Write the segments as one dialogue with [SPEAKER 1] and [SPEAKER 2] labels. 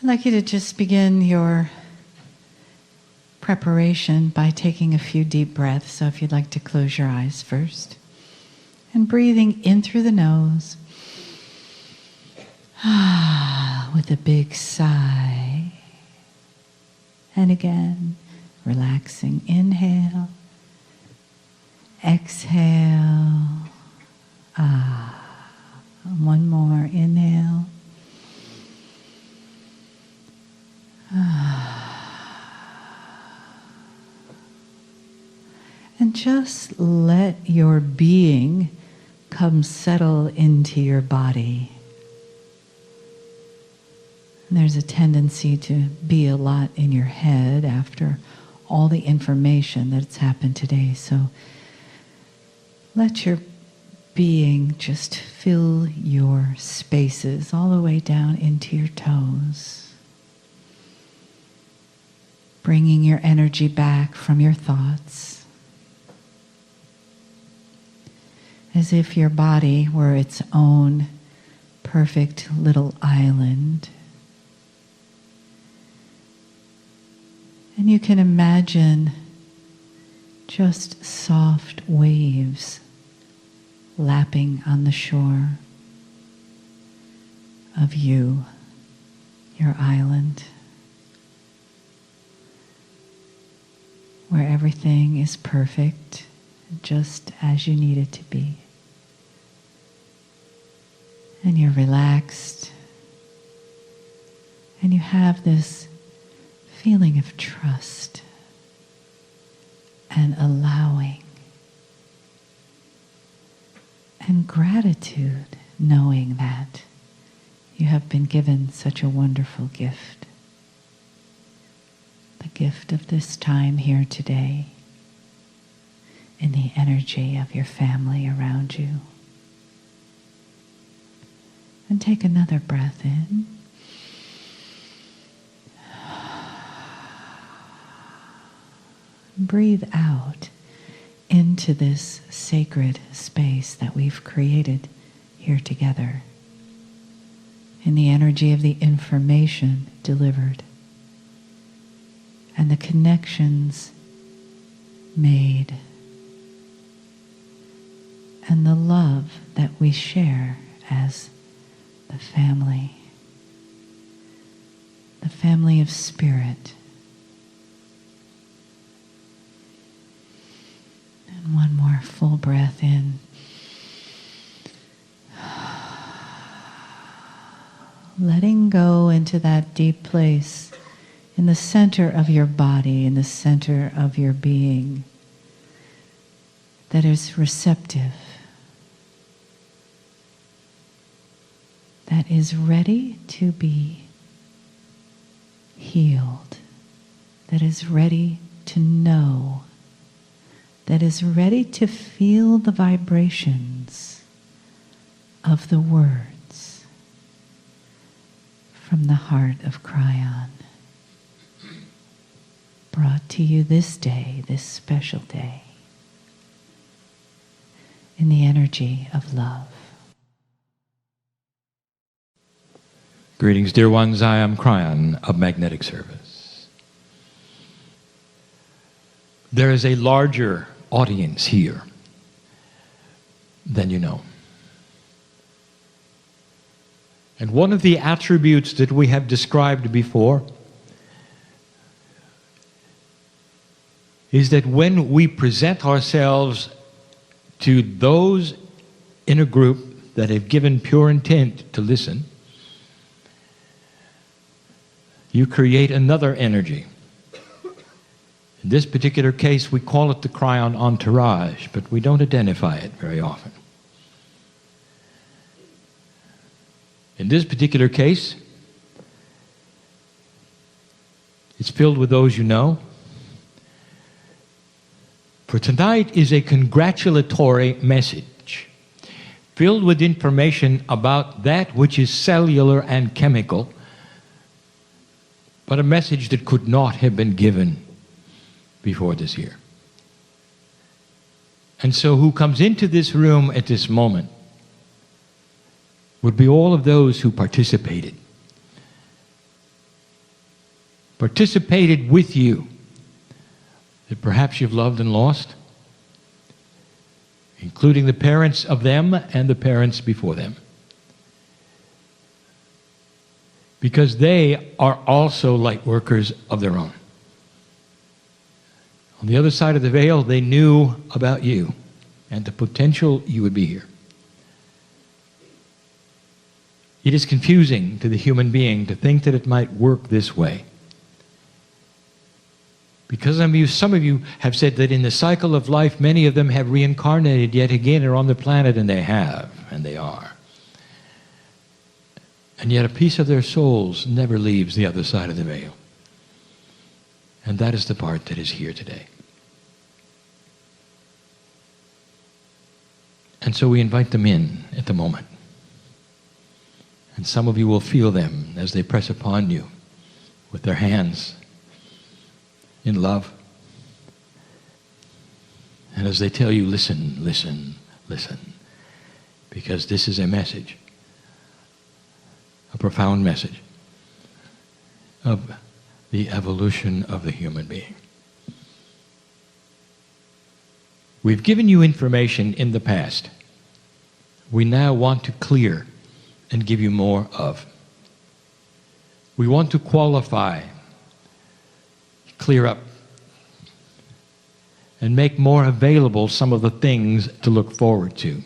[SPEAKER 1] I'd like you to just begin your preparation by taking a few deep breaths. So if you'd like to close your eyes first. And breathing in through the nose. With a big sigh. And again, relaxing. Inhale. Exhale. One more. Inhale. And just let your being come settle into your body. And there's a tendency to be a lot in your head after all the information that's happened today. So let your being just fill your spaces all the way down into your toes. Bringing your energy back from your thoughts. As if your body were its own perfect little island. And you can imagine just soft waves lapping on the shore of you, your island, where everything is perfect, just as you need it to be. And you're relaxed, and you have this feeling of trust and allowing and gratitude, knowing that you have been given such a wonderful gift. The gift of this time here today in the energy of your family around you. And take another breath in. Breathe out into this sacred space that we've created here together in the energy of the information delivered and the connections made and the love that we share as the family of spirit. And one more full breath in. Letting go into that deep place in the center of your body, in the center of your being, that is receptive, that is ready to be healed, that is ready to know, that is ready to feel the vibrations of the words from the heart of Kryon, brought to you this day, this special day, in the energy of love.
[SPEAKER 2] Greetings, dear ones. I am Kryon of Magnetic Service. There is a larger audience here than you know. And one of the attributes that we have described before is that when we present ourselves to those in a group that have given pure intent to listen, you create another energy. In this particular case, we call it the Kryon entourage, but we don't identify it very often. In this particular case, it's filled with those you know. For tonight is a congratulatory message, filled with information about that which is cellular and chemical, but a message that could not have been given before this year. And so who comes into this room at this moment would be all of those who participated participated with you, that perhaps you've loved and lost, including the parents of them and the parents before them. Because they are also light workers of their own. On the other side of the veil, they knew about you and the potential you would be here. It is confusing to the human being to think that it might work this way. Because some of you have said that in the cycle of life, many of them have reincarnated yet again are on the planet, and they have, and they are. And yet a piece of their souls never leaves the other side of the veil. And that is the part that is here today. And so we invite them in at the moment. And some of you will feel them as they press upon you with their hands in love. And as they tell you, listen, listen, listen. Because this is a message, a profound message of the evolution of the human being. We've given you information in the past. We now want to clear and give you more of. We want to qualify, clear up, and make more available some of the things to look forward to.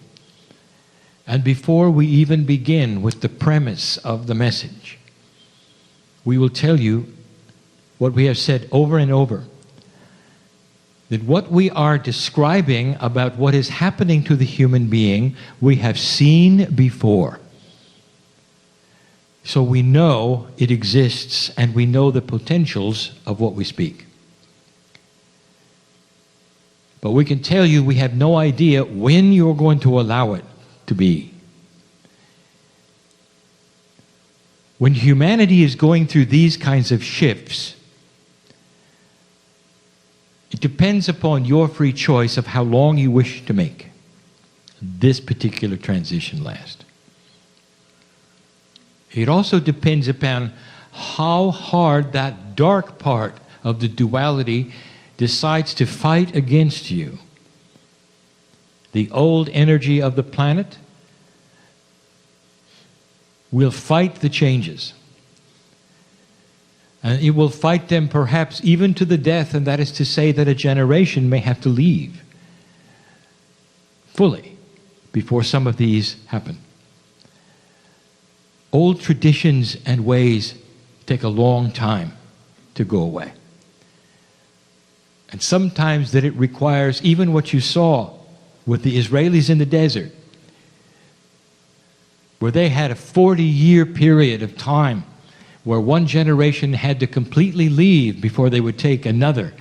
[SPEAKER 2] And before we even begin with the premise of the message, we will tell you what we have said over and over, that what we are describing about what is happening to the human being, we have seen before. So we know it exists, and we know the potentials of what we speak. But we can tell you we have no idea when you're going to allow it to be. When humanity is going through these kinds of shifts, it depends upon your free choice of how long you wish to make this particular transition last. It also depends upon how hard that dark part of the duality decides to fight against you. The old energy of the planet will fight the changes. And it will fight them perhaps even to the death, and that is to say that a generation may have to leave fully before some of these happen. Old traditions and ways take a long time to go away. And sometimes that it requires even what you saw with the Israelis in the desert, where they had a 40-year period of time where one generation had to completely leave before they would take another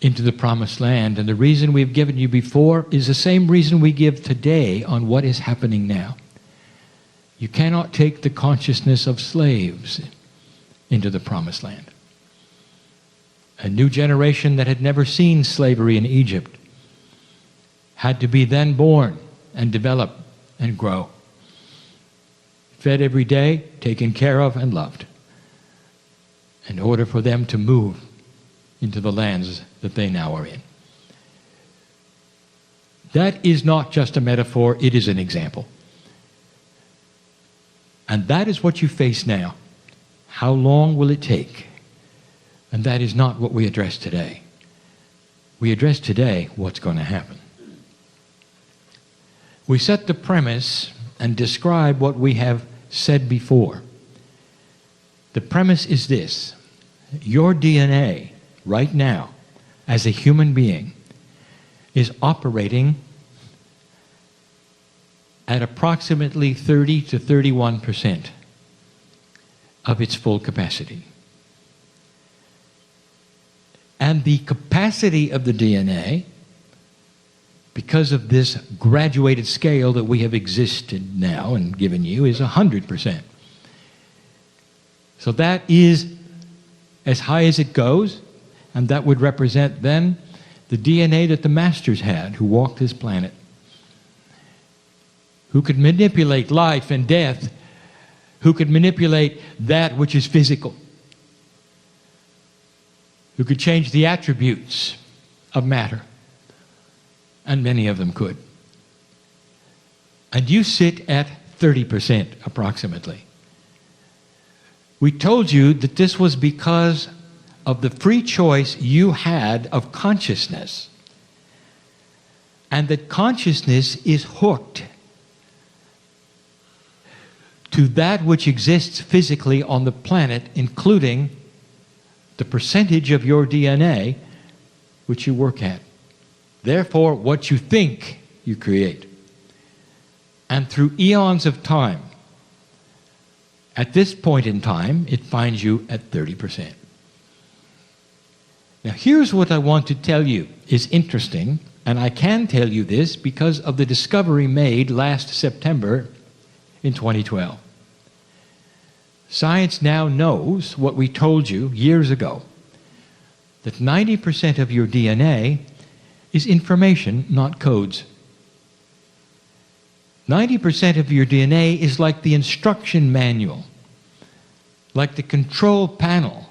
[SPEAKER 2] into the promised land. And the reason we've given you before is the same reason we give today on what is happening now. You cannot take the consciousness of slaves into the promised land. A new generation that had never seen slavery in Egypt had to be then born and develop and grow. Fed every day, taken care of, and loved, in order for them to move into the lands that they now are in. That is not just a metaphor, it is an example. And that is what you face now. How long will it take? And that is not what we address today. We address today what's going to happen. We set the premise and describe what we have said before. The premise is this: your DNA right now as a human being is operating at approximately 30 to 31% of its full capacity. And the capacity of the DNA, because of this graduated scale that we have existed now and given you, is 100%. So that is as high as it goes, and that would represent then the DNA that the masters had who walked this planet, who could manipulate life and death, who could manipulate that which is physical, who could change the attributes of matter. And many of them could. And you sit at 30% approximately. We told you that this was because of the free choice you had of consciousness. And that consciousness is hooked to that which exists physically on the planet, including the percentage of your DNA which you work at. Therefore, what you think, you create. And through eons of time, at this point in time, it finds you at 30%. Now, here's what I want to tell you is interesting, and I can tell you this because of the discovery made last September in 2012. Science now knows what we told you years ago, that 90% of your DNA is information, not codes. 90% of your DNA is like the instruction manual, like the control panel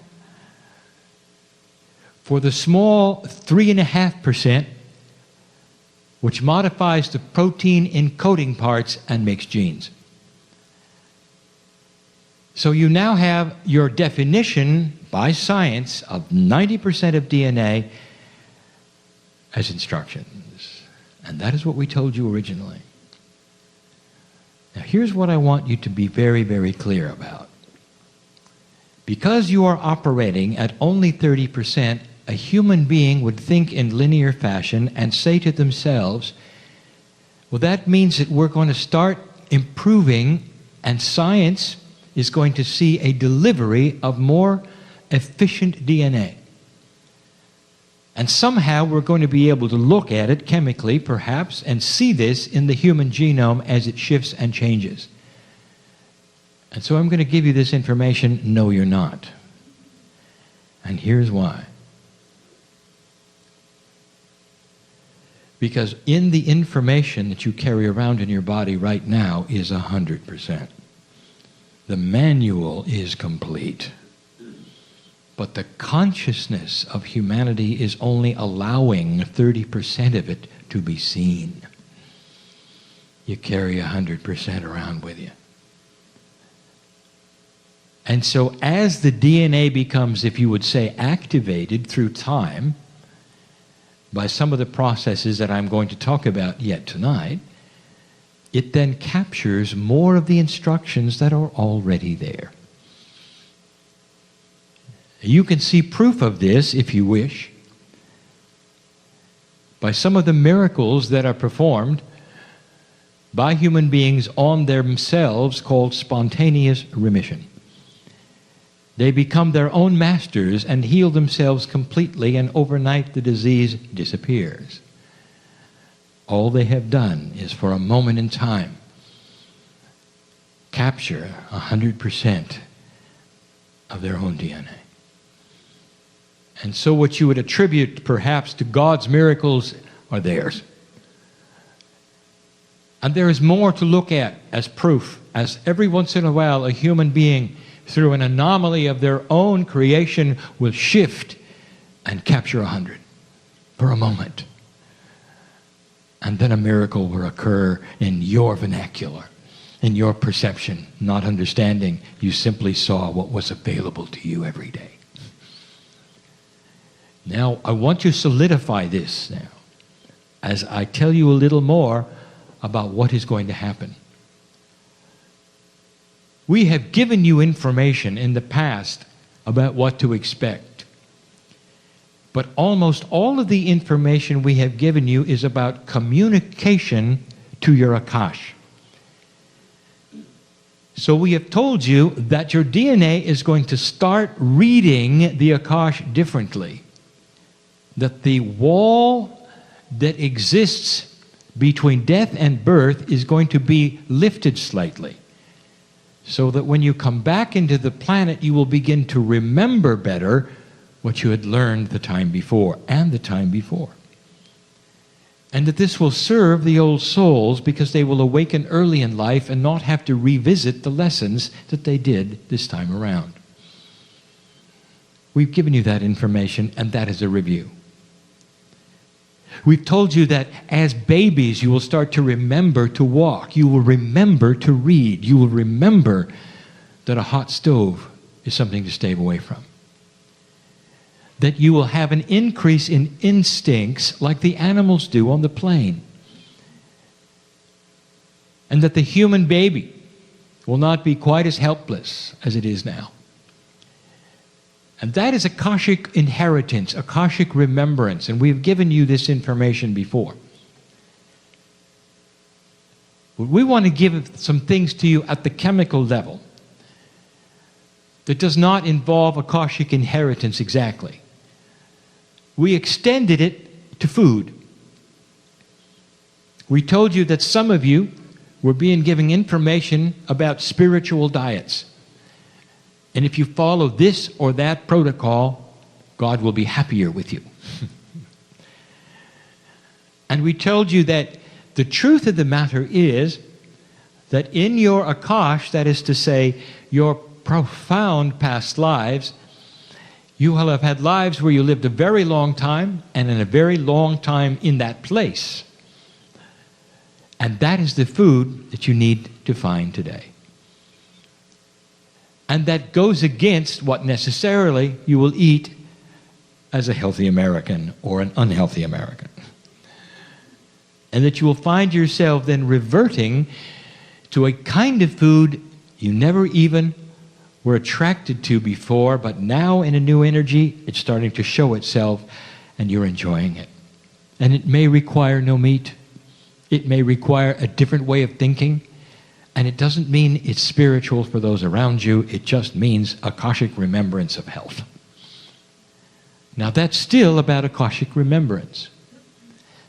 [SPEAKER 2] for the small 3.5% which modifies the protein encoding parts and makes genes. So you now have your definition by science of 90% of DNA as instructions. And that is what we told you originally. Now here's what I want you to be very, very clear about. Because you are operating at only 30%, a human being would think in linear fashion and say to themselves, well, that means that we're going to start improving, and science is going to see a delivery of more efficient DNA. And somehow we're going to be able to look at it chemically, perhaps, and see this in the human genome as it shifts and changes. And so I'm going to give you this information. No, you're not. And here's why. Because in the information that you carry around in your body right now is 100%. The manual is complete. But the consciousness of humanity is only allowing 30% of it to be seen. You carry 100% around with you. And so as the DNA becomes, if you would say, activated through time, by some of the processes that I'm going to talk about yet tonight, it then captures more of the instructions that are already there. You can see proof of this, if you wish, by some of the miracles that are performed by human beings on themselves, called spontaneous remission. They become their own masters and heal themselves completely, and overnight the disease disappears. All they have done is, for a moment in time, capture 100% of their own DNA. And so what you would attribute perhaps to God's miracles are theirs. And there is more to look at as proof, as every once in a while a human being, through an anomaly of their own creation, will shift and capture 100 for a moment. And then a miracle will occur in your vernacular, in your perception, not understanding you simply saw what was available to you every day. Now, I want to solidify this now, as I tell you a little more about what is going to happen. We have given you information in the past about what to expect. But almost all of the information we have given you is about communication to your Akash. So we have told you that your DNA is going to start reading the Akash differently. That the wall that exists between death and birth is going to be lifted slightly. So that when you come back into the planet, you will begin to remember better what you had learned the time before and the time before. And that this will serve the old souls because they will awaken early in life and not have to revisit the lessons that they did this time around. We've given you that information, and that is a review. We've told you that as babies, you will start to remember to walk. You will remember to read. You will remember that a hot stove is something to stay away from. That you will have an increase in instincts like the animals do on the plain. And that the human baby will not be quite as helpless as it is now. And that is Akashic inheritance, Akashic remembrance, and we've given you this information before. But we want to give some things to you at the chemical level that does not involve Akashic inheritance exactly. We extended it to food. We told you that some of you were being given information about spiritual diets. And if you follow this or that protocol, God will be happier with you. And we told you that the truth of the matter is that in your Akash, that is to say, your profound past lives, you will have had lives where you lived a very long time and in a very long time in that place. And that is the food that you need to find today. And that goes against what necessarily you will eat as a healthy American or an unhealthy American. And that you will find yourself then reverting to a kind of food you never even were attracted to before, but now in a new energy, it's starting to show itself and you're enjoying it. And it may require no meat. It may require a different way of thinking. And it doesn't mean it's spiritual for those around you. It just means Akashic remembrance of health. Now that's still about Akashic remembrance.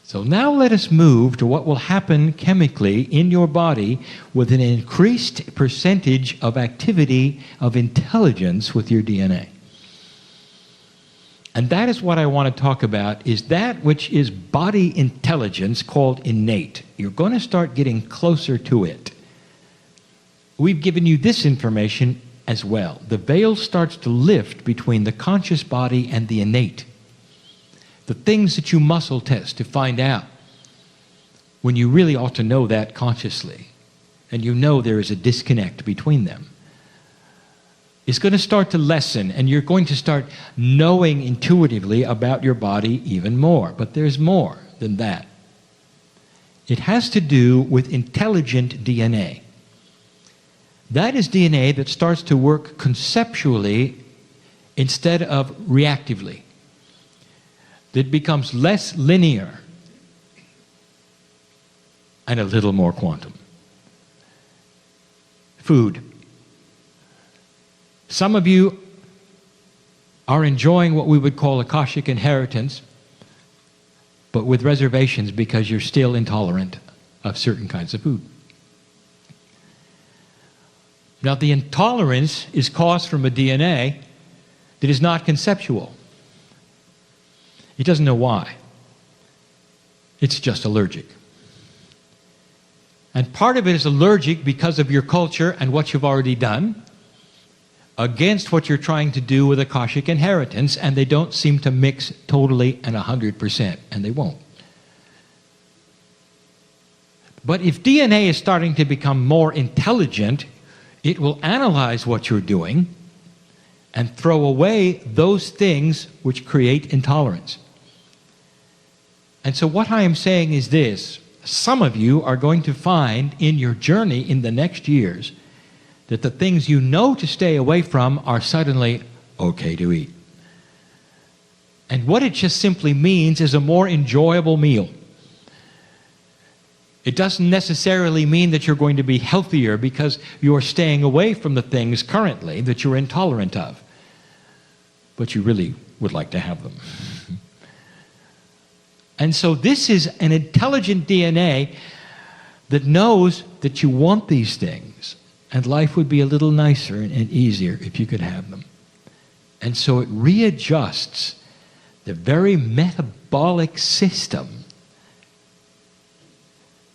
[SPEAKER 2] So now let us move to what will happen chemically in your body with an increased percentage of activity of intelligence with your DNA. And that is what I want to talk about, is that which is body intelligence called innate. You're going to start getting closer to it. We've given you this information as well. The veil starts to lift between the conscious body and the innate. The things that you muscle test to find out when you really ought to know that consciously, and you know there is a disconnect between them, is going to start to lessen, and you're going to start knowing intuitively about your body even more. But there's more than that. It has to do with intelligent DNA. That is DNA that starts to work conceptually instead of reactively. That becomes less linear and a little more quantum. Food. Some of you are enjoying what we would call Akashic inheritance, but with reservations because you're still intolerant of certain kinds of food. Now, the intolerance is caused from a DNA that is not conceptual. It doesn't know why. It's just allergic. And part of it is allergic because of your culture and what you've already done against what you're trying to do with Akashic inheritance, and they don't seem to mix totally and 100%, and they won't. But if DNA is starting to become more intelligent, it will analyze what you're doing and throw away those things which create intolerance. And so what I am saying is this: some of you are going to find in your journey in the next years that the things you know to stay away from are suddenly okay to eat. And what it just simply means is a more enjoyable meal. It doesn't necessarily mean that you're going to be healthier because you're staying away from the things currently that you're intolerant of. But you really would like to have them. And so this is an intelligent DNA that knows that you want these things. And life would be a little nicer and easier if you could have them. And so it readjusts the very metabolic system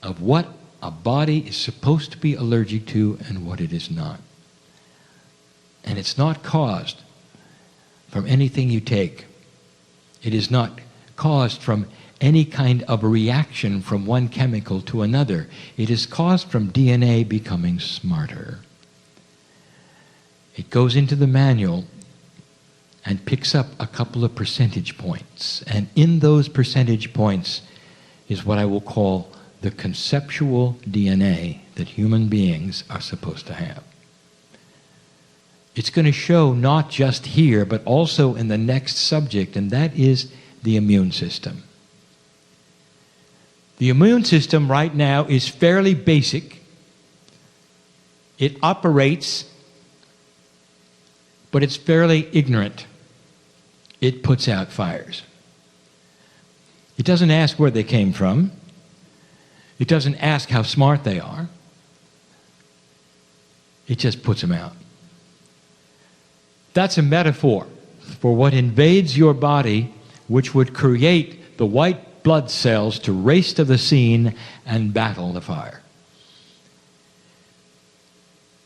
[SPEAKER 2] of what a body is supposed to be allergic to and what it is not. And it's not caused from anything you take. It is not caused from any kind of a reaction from one chemical to another. It is caused from DNA becoming smarter. It goes into the manual and picks up a couple of percentage points. And in those percentage points is what I will call the conceptual DNA that human beings are supposed to have. It's going to show not just here, but also in the next subject, and that is the immune system. The immune system right now is fairly basic. It operates, but it's fairly ignorant. It puts out fires. It doesn't ask where they came from. It doesn't ask how smart they are. It just puts them out. That's a metaphor for what invades your body, which would create the white blood cells to race to the scene and battle the fire.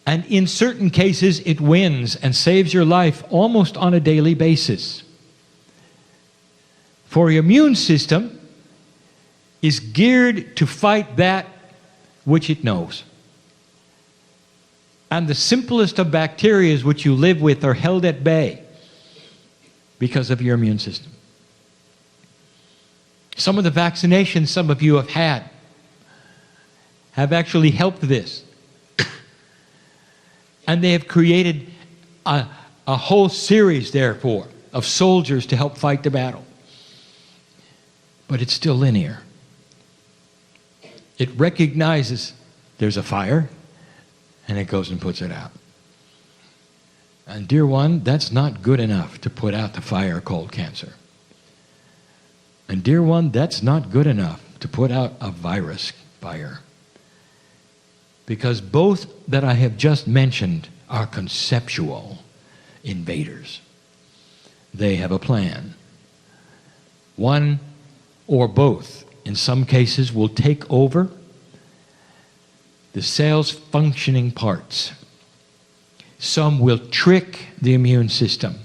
[SPEAKER 2] And in certain cases, it wins and saves your life almost on a daily basis. For your immune system is geared to fight that which it knows. And the simplest of bacteria which you live with are held at bay because of your immune system. Some of the vaccinations some of you have had have actually helped this. And they have created a whole series, therefore, of soldiers to help fight the battle. But it's still linear. It recognizes there's a fire, and it goes and puts it out. And dear one, that's not good enough to put out the fire called cancer. And dear one, that's not good enough to put out a virus fire. Because both that I have just mentioned are conceptual invaders. They have a plan. One or both, in some cases, will take over the cell's functioning parts. Some will trick the immune system.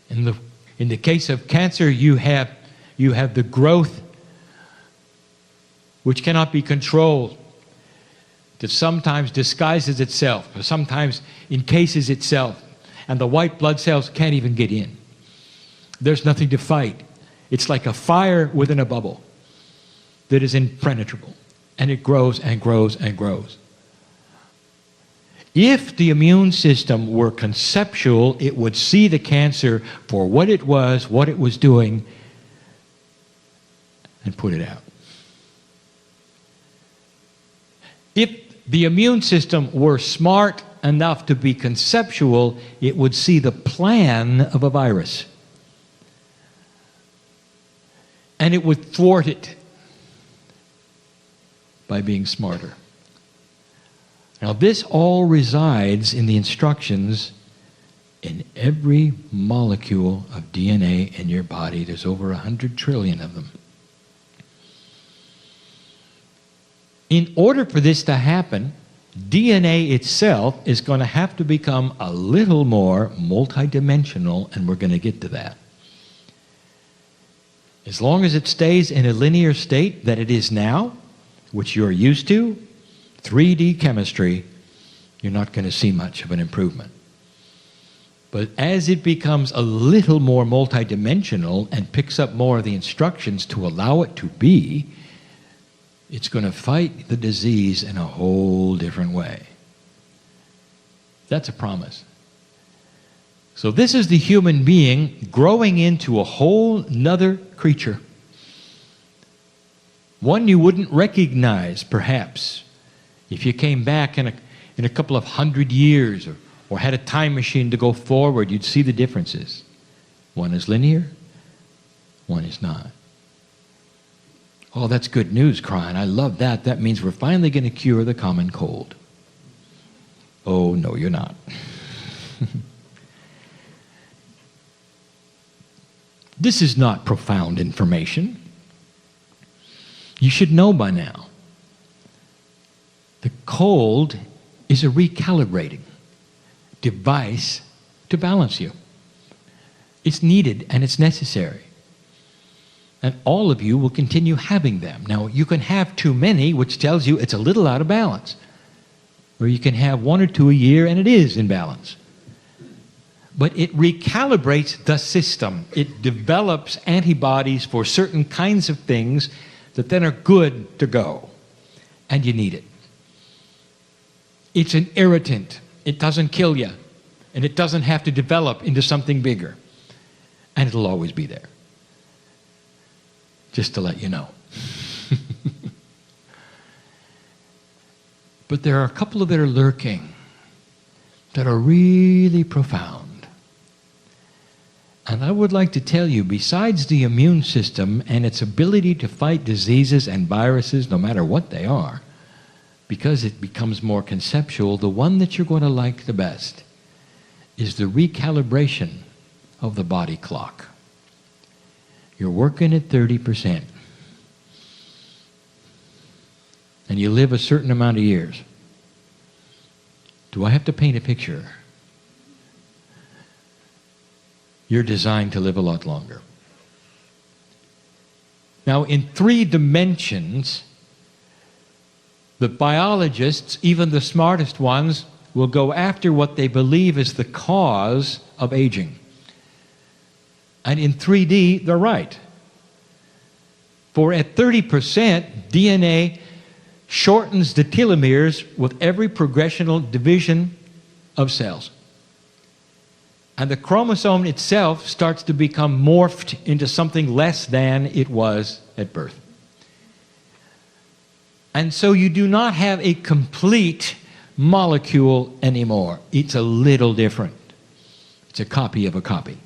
[SPEAKER 2] In the case of cancer, you have the growth which cannot be controlled, that sometimes disguises itself, or sometimes encases itself, and the white blood cells can't even get in. There's nothing to fight. It's like a fire within a bubble that is impenetrable, and it grows and grows and grows. If the immune system were conceptual, it would see the cancer for what it was doing, and put it out. If the immune system were smart enough to be conceptual, it would see the plan of a virus. And it would thwart it by being smarter. Now, this all resides in the instructions in every molecule of DNA in your body. There's over 100 trillion of them. In order for this to happen, DNA itself is going to have to become a little more multidimensional, and we're going to get to that. As long as it stays in a linear state that it is now, which you're used to, 3D chemistry, you're not going to see much of an improvement. But as it becomes a little more multidimensional and picks up more of the instructions to allow it to be, it's going to fight the disease in a whole different way. That's a promise. So this is the human being growing into a whole nother creature. One you wouldn't recognize, perhaps, if you came back in a couple of 100 years or had a time machine to go forward. You'd see the differences. One is linear, one is not. Oh, that's good news, Kryon. I love that. That means we're finally going to cure the common cold. Oh, no, you're not. This is not profound information. You should know by now. The cold is a recalibrating device to balance you. It's needed and it's necessary. And all of you will continue having them. Now, you can have too many, which tells you it's a little out of balance. Or you can have 1 or 2 a year and it is in balance. But it recalibrates the system. It develops antibodies for certain kinds of things that then are good to go. And you need it. It's an irritant. It doesn't kill you. And it doesn't have to develop into something bigger. And it'll always be there. Just to let you know. But there are a couple that are lurking that are really profound. And I would like to tell you, besides the immune system and its ability to fight diseases and viruses, no matter what they are, because it becomes more conceptual, the one that you're going to like the best is the recalibration of the body clock. You're working at 30%. And you live a certain amount of years. Do I have to paint a picture? You're designed to live a lot longer. Now, in 3 dimensions, the biologists, even the smartest ones, will go after what they believe is the cause of aging. And in 3D, they're right. For at 30%, DNA shortens the telomeres with every progressional division of cells. And the chromosome itself starts to become morphed into something less than it was at birth. And so you do not have a complete molecule anymore. It's a little different. It's a copy of a copy.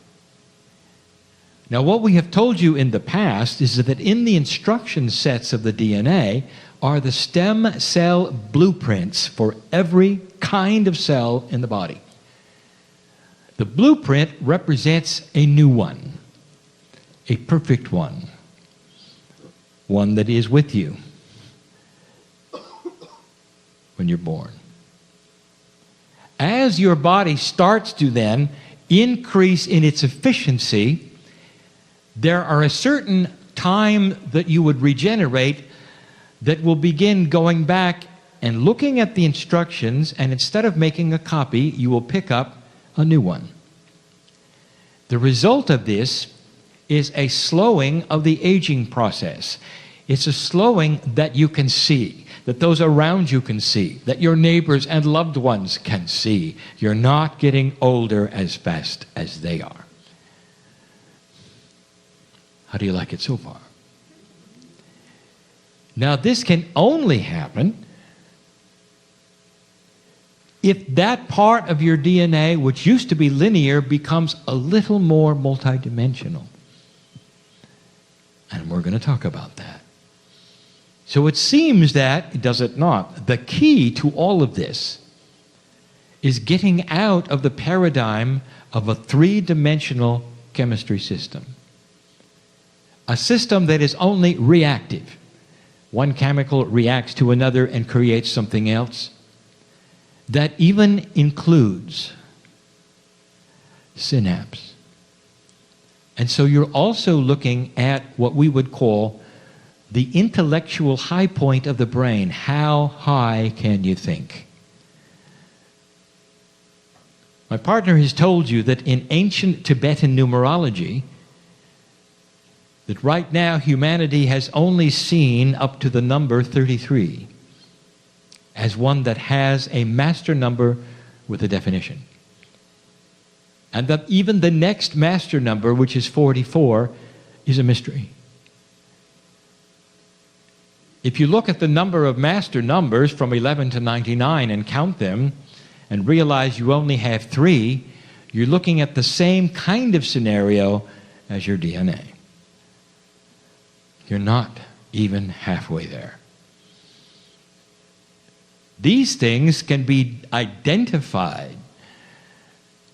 [SPEAKER 2] Now, what we have told you in the past is that in the instruction sets of the DNA are the stem cell blueprints for every kind of cell in the body. The blueprint represents a new one, a perfect one that is with you when you're born. As your body starts to then increase in its efficiency, there are a certain time that you would regenerate that will begin going back and looking at the instructions, and instead of making a copy, you will pick up a new one. The result of this is a slowing of the aging process. It's a slowing that you can see, that those around you can see, that your neighbors and loved ones can see. You're not getting older as fast as they are. How do you like it so far? Now, this can only happen if that part of your DNA, which used to be linear, becomes a little more multidimensional. And we're going to talk about that. So it seems that, does it not, the key to all of this is getting out of the paradigm of a 3-dimensional chemistry system. A system that is only reactive. One chemical reacts to another and creates something else. That even includes synapse. And so you're also looking at what we would call the intellectual high point of the brain. How high can you think? My partner has told you that in ancient Tibetan numerology, that right now humanity has only seen up to the number 33 as one that has a master number with a definition. And that even the next master number, which is 44, is a mystery. If you look at the number of master numbers from 11 to 99 and count them and realize you only have 3, you're looking at the same kind of scenario as your DNA. You're not even halfway there. These things can be identified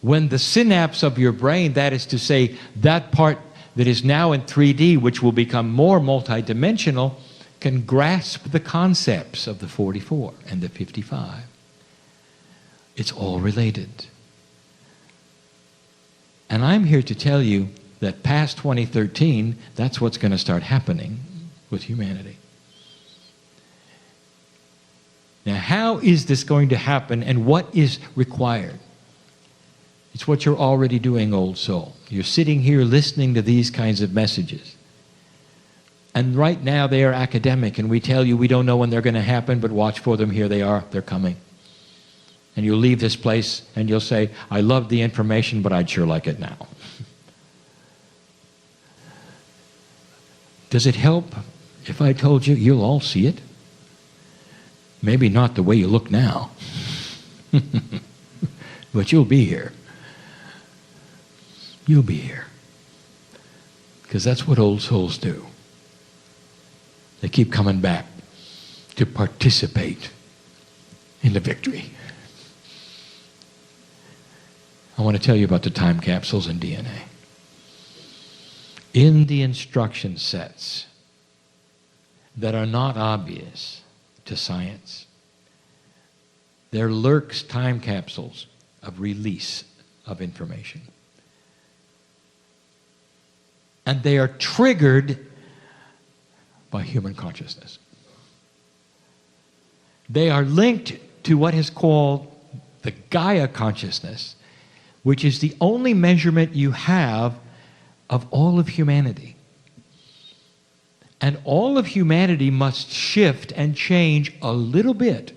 [SPEAKER 2] when the synapse of your brain, that is to say, that part that is now in 3D, which will become more multidimensional, can grasp the concepts of the 44 and the 55. It's all related. And I'm here to tell you that past 2013, that's what's going to start happening with humanity. Now, how is this going to happen, and what is required? It's what you're already doing, old soul. You're sitting here listening to these kinds of messages. And right now they are academic, and we tell you we don't know when they're going to happen, but watch for them. Here they are. They're coming. And you'll leave this place and you'll say, I love the information, but I'd sure like it now. Does it help if I told you you'll all see it? Maybe not the way you look now, but you'll be here. You'll be here. Because that's what old souls do. They keep coming back to participate in the victory. I want to tell you about the time capsules and DNA. In the instruction sets that are not obvious to science, there lurks time capsules of release of information. And they are triggered by human consciousness. They are linked to what is called the Gaia consciousness, which is the only measurement you have of all of humanity. And all of humanity must shift and change a little bit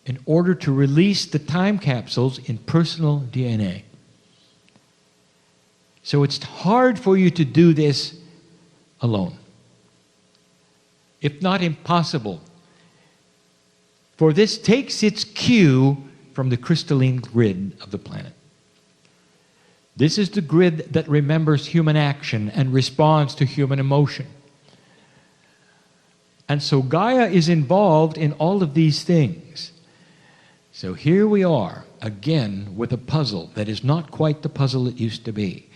[SPEAKER 2] in order to release the time capsules in personal DNA. So it's hard for you to do this alone, if not impossible. For this takes its cue from the crystalline grid of the planet. This is the grid that remembers human action and responds to human emotion. And so Gaia is involved in all of these things. So here we are, again, with a puzzle that is not quite the puzzle it used to be.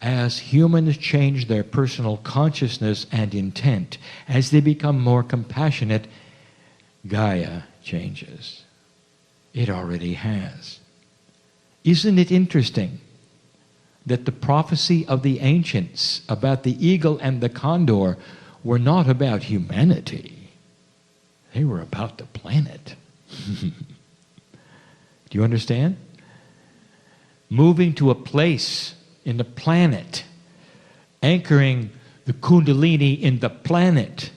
[SPEAKER 2] As humans change their personal consciousness and intent, as they become more compassionate, Gaia changes. It already has. Isn't it interesting that the prophecy of the ancients about the eagle and the condor were not about humanity? They were about the planet. Do you understand? Moving to a place in the planet, anchoring the Kundalini in the planet,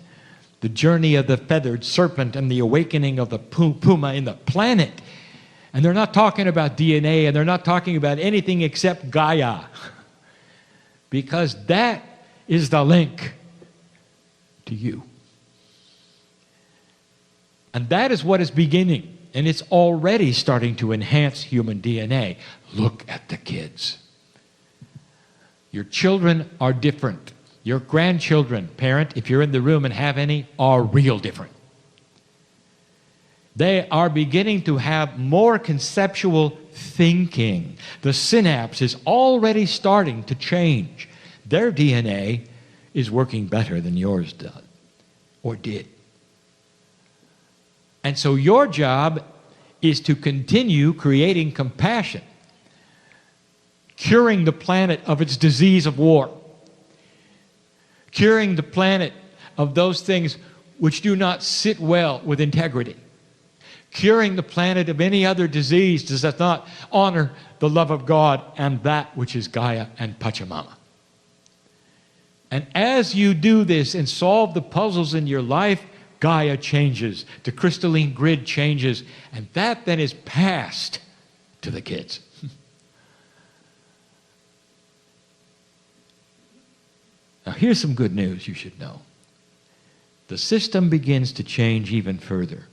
[SPEAKER 2] the journey of the feathered serpent and the awakening of the puma in the planet. And they're not talking about DNA, and they're not talking about anything except Gaia, because that is the link to you. And that is what is beginning, and it's already starting to enhance human DNA. Look at the kids. Your children are different. Your grandchildren, parent, if you're in the room and have any, are real different. They are beginning to have more conceptual thinking. The synapse is already starting to change. Their DNA is working better than yours did, or did. And so your job is to continue creating compassion, curing the planet of its disease of war, curing the planet of those things which do not sit well with integrity, curing the planet of any other disease that does not honor the love of God and that which is Gaia and Pachamama. And as you do this and solve the puzzles in your life, Gaia changes, the crystalline grid changes, and that then is passed to the kids. Now here's some good news you should know. The system begins to change even further.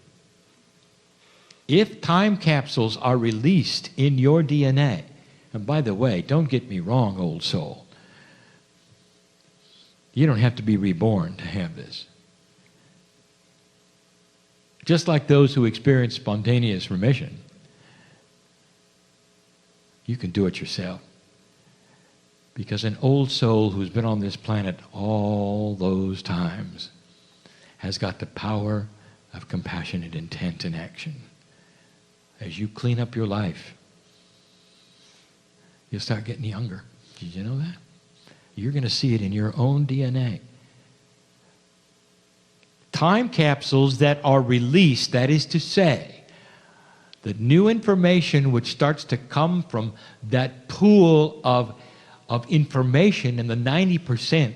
[SPEAKER 2] If time capsules are released in your DNA, and by the way, don't get me wrong, old soul, you don't have to be reborn to have this. Just like those who experience spontaneous remission, you can do it yourself. Because an old soul who's been on this planet all those times has got the power of compassionate intent and action. As you clean up your life, you'll start getting younger. Did you know that? You're going to see it in your own DNA. Time capsules that are released, that is to say, the new information which starts to come from that pool of information in the 90%,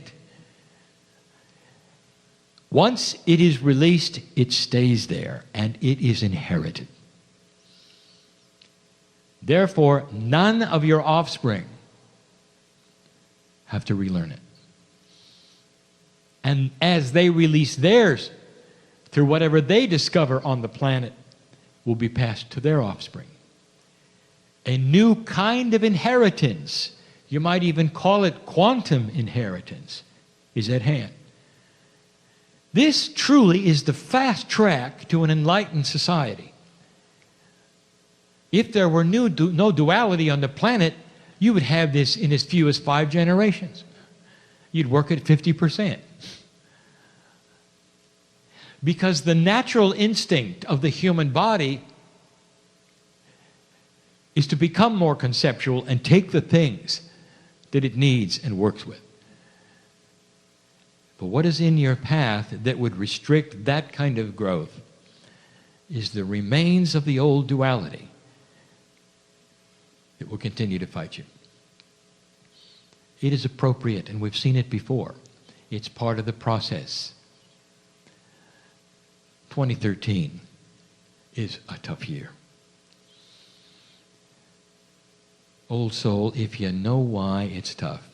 [SPEAKER 2] once it is released, it stays there and it is inherited. Therefore, none of your offspring have to relearn it. And as they release theirs, through whatever they discover on the planet, will be passed to their offspring. A new kind of inheritance, you might even call it quantum inheritance, is at hand. This truly is the fast track to an enlightened society. If there were no duality on the planet, you would have this in as few as 5 generations. You'd work at 50%. Because the natural instinct of the human body is to become more conceptual and take the things that it needs and works with. But what is in your path that would restrict that kind of growth is the remains of the old duality that will continue to fight you. It is appropriate, and we've seen it before. It's part of the process. 2013 is a tough year. Old soul, if you know why it's tough,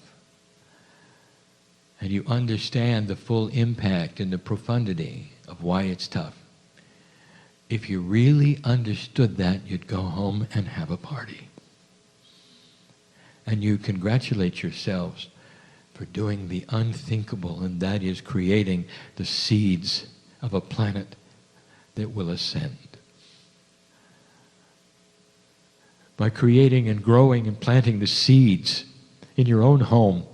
[SPEAKER 2] and you understand the full impact and the profundity of why it's tough, if you really understood that, you'd go home and have a party. And you congratulate yourselves for doing the unthinkable, and that is creating the seeds of a planet that will ascend. By creating and growing and planting the seeds in your own home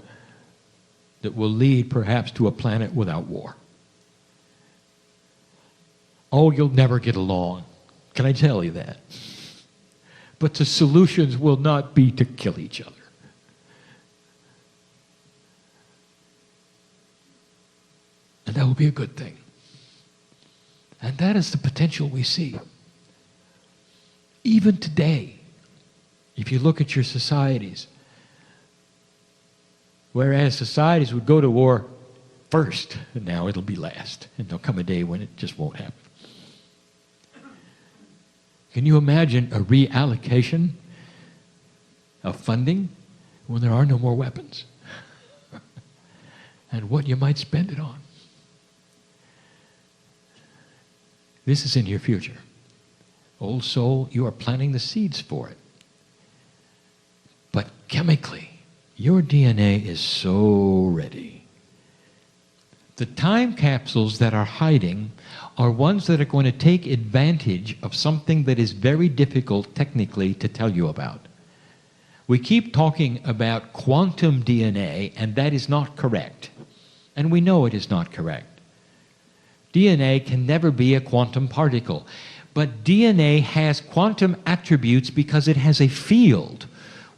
[SPEAKER 2] that will lead perhaps to a planet without war. Oh, you'll never get along. Can I tell you that? But the solutions will not be to kill each other. And that will be a good thing. And that is the potential we see. Even today, if you look at your societies, whereas societies would go to war first, and now it'll be last. And there'll come a day when it just won't happen. Can you imagine a reallocation of funding when there are no more weapons? And what you might spend it on? This is in your future. Old soul, you are planting the seeds for it. But chemically, your DNA is so ready. The time capsules that are hiding are ones that are going to take advantage of something that is very difficult technically to tell you about. We keep talking about quantum DNA, and that is not correct. And we know it is not correct. DNA can never be a quantum particle. But DNA has quantum attributes because it has a field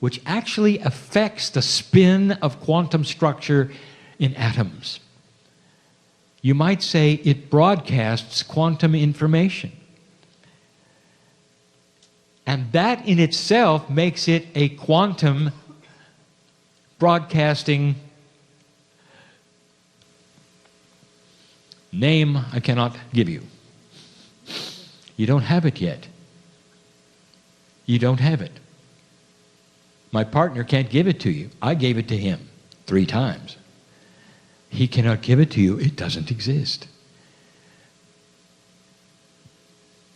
[SPEAKER 2] which actually affects the spin of quantum structure in atoms. You might say it broadcasts quantum information. And that in itself makes it a quantum broadcasting name I cannot give you. You don't have it yet. You don't have it. My partner can't give it to you. I gave it to him 3 times. He cannot give it to you. It doesn't exist.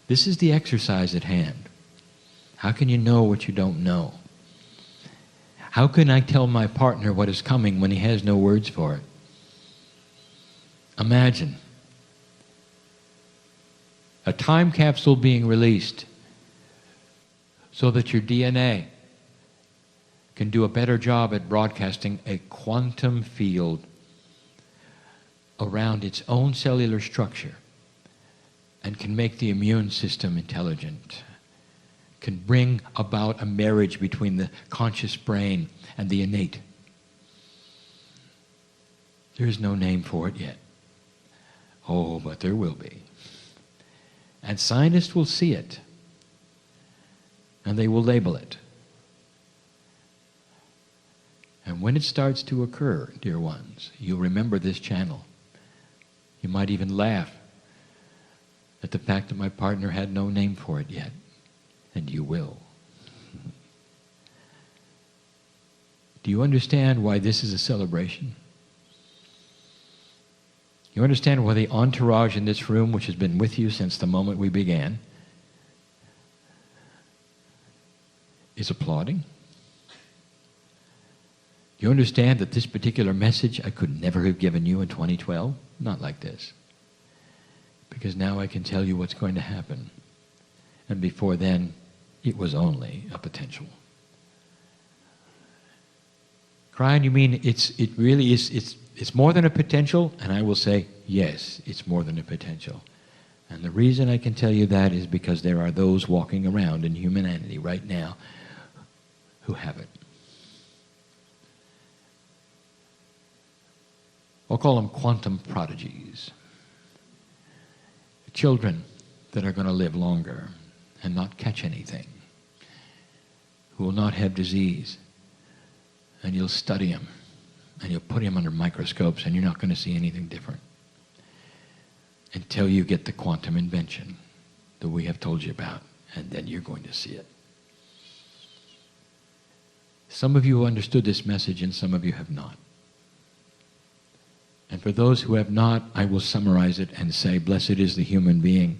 [SPEAKER 2] This is the exercise at hand. How can you know what you don't know? How can I tell my partner what is coming when he has no words for it? Imagine a time capsule being released so that your DNA can do a better job at broadcasting a quantum field around its own cellular structure and can make the immune system intelligent, can bring about a marriage between the conscious brain and the innate. There is no name for it yet. Oh, but there will be. And scientists will see it. And they will label it. And when it starts to occur, dear ones, you'll remember this channel. You might even laugh at the fact that my partner had no name for it yet. And you will. Do you understand why this is a celebration? You understand why the entourage in this room, which has been with you since the moment we began, is applauding? You understand that this particular message I could never have given you in 2012? Not like this. Because now I can tell you what's going to happen. And before then, it was only a potential. Kryon, you mean it really is, it's more than a potential? And I will say, yes, it's more than a potential. And the reason I can tell you that is because there are those walking around in humanity right now who have it. I'll call them quantum prodigies. Children that are going to live longer and not catch anything, who will not have disease. And you'll study them, and you'll put them under microscopes, and you're not going to see anything different until you get the quantum invention that we have told you about, and then you're going to see it. Some of you have understood this message, and some of you have not. And for those who have not, I will summarize it and say, blessed is the human being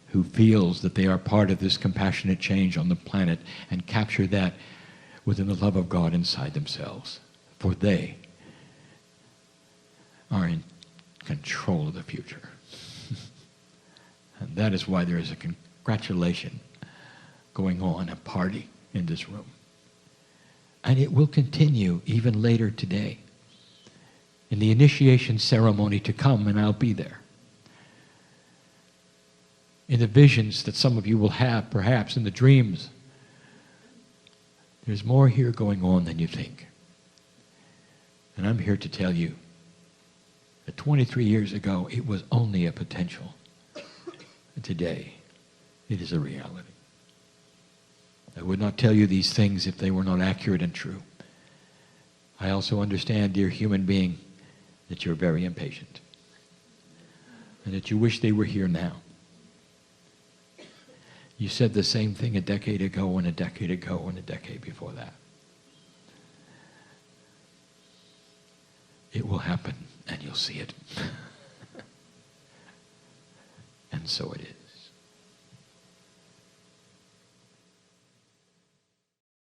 [SPEAKER 2] who feels that they are part of this compassionate change on the planet and capture that within the love of God inside themselves. For they are in control of the future. And that is why there is a congratulation going on, a party in this room. And it will continue even later today in the initiation ceremony to come, and I'll be there. In the visions that some of you will have, perhaps in the dreams, there's more here going on than you think. And I'm here to tell you that 23 years ago, it was only a potential. And today, it is a reality. I would not tell you these things if they were not accurate and true. I also understand, dear human being, that you're very impatient and that you wish they were here now. You said the same thing a decade ago and a decade ago and a decade before that. It will happen and you'll see it. And so it is.